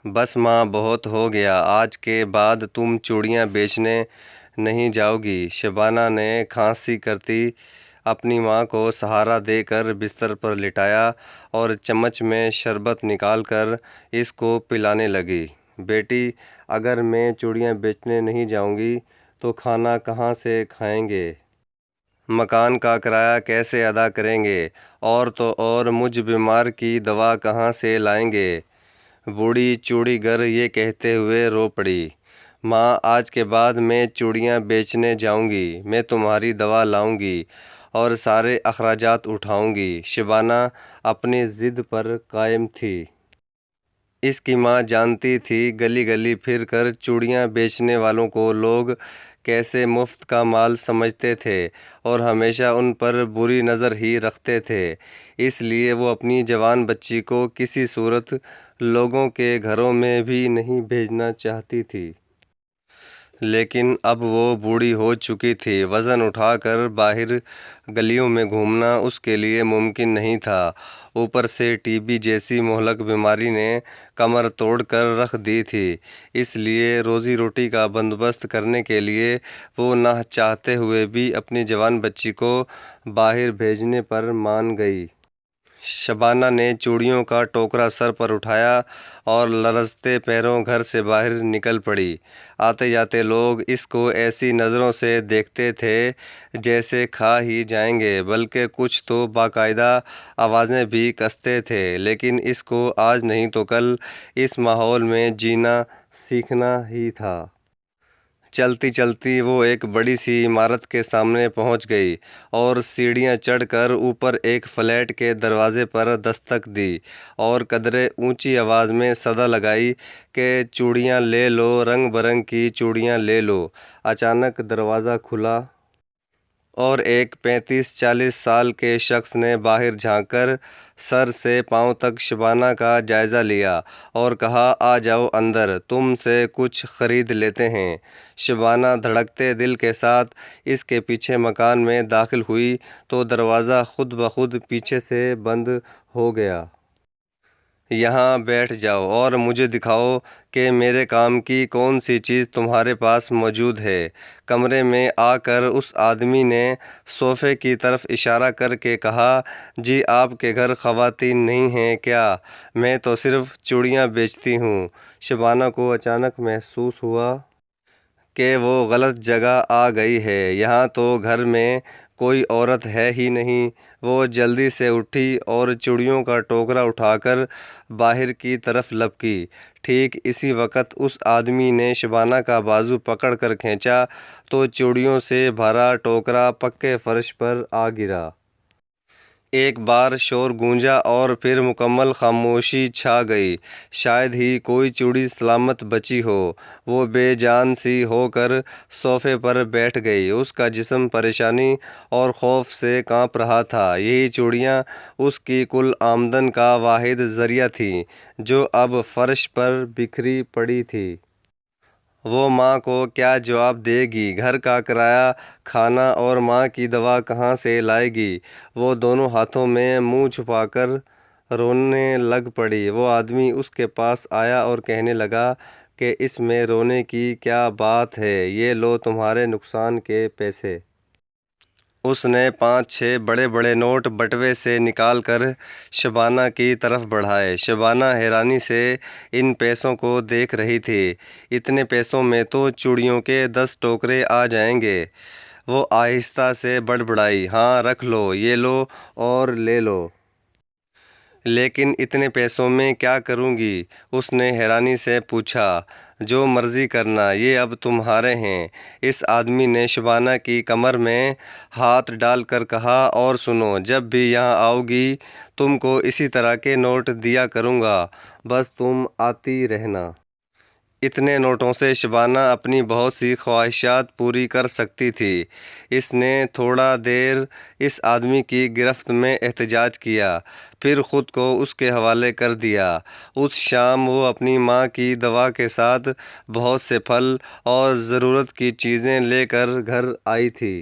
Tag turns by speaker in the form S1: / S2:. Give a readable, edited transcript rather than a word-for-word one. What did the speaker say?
S1: بس ماں بہت ہو گیا، آج کے بعد تم چوڑیاں بیچنے نہیں جاؤ گی۔ شبانہ نے کھانسی کرتی اپنی ماں کو سہارا دے کر بستر پر لٹایا اور چمچ میں شربت نکال کر اس کو پلانے لگی۔ بیٹی، اگر میں چوڑیاں بیچنے نہیں جاؤں گی تو کھانا کہاں سے کھائیں گے؟ مکان کا کرایہ کیسے ادا کریں گے؟ اور تو اور مجھ بیمار کی دوا کہاں سے لائیں گے؟ بوڑھی چوڑی گر یہ کہتے ہوئے رو پڑی۔ ماں، آج کے بعد میں چوڑیاں بیچنے جاؤں گی، میں تمہاری دوا لاؤں گی اور سارے اخراجات اٹھاؤں گی۔ شبانہ اپنی ضد پر قائم تھی۔ اس کی ماں جانتی تھی گلی گلی پھر کر چوڑیاں بیچنے والوں کو لوگ کیسے مفت کا مال سمجھتے تھے اور ہمیشہ ان پر بری نظر ہی رکھتے تھے، اس لیے وہ اپنی جوان بچی کو کسی صورت لوگوں کے گھروں میں بھی نہیں بھیجنا چاہتی تھی۔ لیکن اب وہ بوڑھی ہو چکی تھی، وزن اٹھا کر باہر گلیوں میں گھومنا اس کے لیے ممکن نہیں تھا۔ اوپر سے ٹی بی جیسی مہلک بیماری نے کمر توڑ کر رکھ دی تھی، اس لیے روزی روٹی کا بندوبست کرنے کے لیے وہ نہ چاہتے ہوئے بھی اپنی جوان بچی کو باہر بھیجنے پر مان گئی۔ شبانہ نے چوڑیوں کا ٹوکرا سر پر اٹھایا اور لرزتے پیروں گھر سے باہر نکل پڑی۔ آتے جاتے لوگ اس کو ایسی نظروں سے دیکھتے تھے جیسے کھا ہی جائیں گے، بلکہ کچھ تو باقاعدہ آوازیں بھی کستے تھے، لیکن اس کو آج نہیں تو کل اس ماحول میں جینا سیکھنا ہی تھا۔ چلتی چلتی وہ ایک بڑی سی عمارت کے سامنے پہنچ گئی اور سیڑھیاں چڑھ کر اوپر ایک فلیٹ کے دروازے پر دستک دی اور قدرے اونچی آواز میں صدا لگائی کہ چوڑیاں لے لو، رنگ برنگ کی چوڑیاں لے لو۔ اچانک دروازہ کھلا اور ایک 35-40 سال کے شخص نے باہر جھانک کر سر سے پاؤں تک شبانہ کا جائزہ لیا اور کہا، آ جاؤ اندر، تم سے کچھ خرید لیتے ہیں۔ شبانہ دھڑکتے دل کے ساتھ اس کے پیچھے مکان میں داخل ہوئی تو دروازہ خود بخود پیچھے سے بند ہو گیا۔ یہاں بیٹھ جاؤ اور مجھے دکھاؤ کہ میرے کام کی کون سی چیز تمہارے پاس موجود ہے۔ کمرے میں آ کر اس آدمی نے صوفے کی طرف اشارہ کر کے کہا، جی آپ کے گھر خواتین نہیں ہیں کیا؟ میں تو صرف چوڑیاں بیچتی ہوں۔ شبانہ کو اچانک محسوس ہوا کہ وہ غلط جگہ آ گئی ہے، یہاں تو گھر میں کوئی عورت ہے ہی نہیں۔ وہ جلدی سے اٹھی اور چوڑیوں کا ٹوکرا اٹھا کر باہر کی طرف لپکی۔ ٹھیک اسی وقت اس آدمی نے شبانہ کا بازو پکڑ کر کھینچا تو چوڑیوں سے بھرا ٹوکرا پکے فرش پر آ گرا۔ ایک بار شور گونجا اور پھر مکمل خاموشی چھا گئی۔ شاید ہی کوئی چوڑی سلامت بچی ہو۔ وہ بے جان سی ہو کر صوفے پر بیٹھ گئی، اس کا جسم پریشانی اور خوف سے کانپ رہا تھا۔ یہی چوڑیاں اس کی کل آمدن کا واحد ذریعہ تھیں جو اب فرش پر بکھری پڑی تھی۔ وہ ماں کو کیا جواب دے گی؟ گھر کا کرایہ، کھانا اور ماں کی دوا کہاں سے لائے گی؟ وہ دونوں ہاتھوں میں منہ چھپا کر رونے لگ پڑی۔ وہ آدمی اس کے پاس آیا اور کہنے لگا کہ اس میں رونے کی کیا بات ہے، یہ لو تمہارے نقصان کے پیسے۔ اس نے 5-6 بڑے بڑے نوٹ بٹوے سے نکال کر شبانہ کی طرف بڑھائے۔ شبانہ حیرانی سے ان پیسوں کو دیکھ رہی تھی۔ اتنے پیسوں میں تو چوڑیوں کے 10 ٹوکرے آ جائیں گے۔ وہ آہستہ سے بڑبڑائی، ہاں رکھ لو، یہ لو اور لے لو۔ لیکن اتنے پیسوں میں کیا کروں گی؟ اس نے حیرانی سے پوچھا۔ جو مرضی کرنا، یہ اب تمہارے ہیں۔ اس آدمی نے شبانہ کی کمر میں ہاتھ ڈال کر کہا، اور سنو، جب بھی یہاں آؤ گی تم کو اسی طرح کے نوٹ دیا کروں گا، بس تم آتی رہنا۔ اتنے نوٹوں سے شبانہ اپنی بہت سی خواہشات پوری کر سکتی تھی۔ اس نے تھوڑا دیر اس آدمی کی گرفت میں احتجاج کیا، پھر خود کو اس کے حوالے کر دیا۔ اس شام وہ اپنی ماں کی دوا کے ساتھ بہت سے پھل اور ضرورت کی چیزیں لے کر گھر آئی تھی۔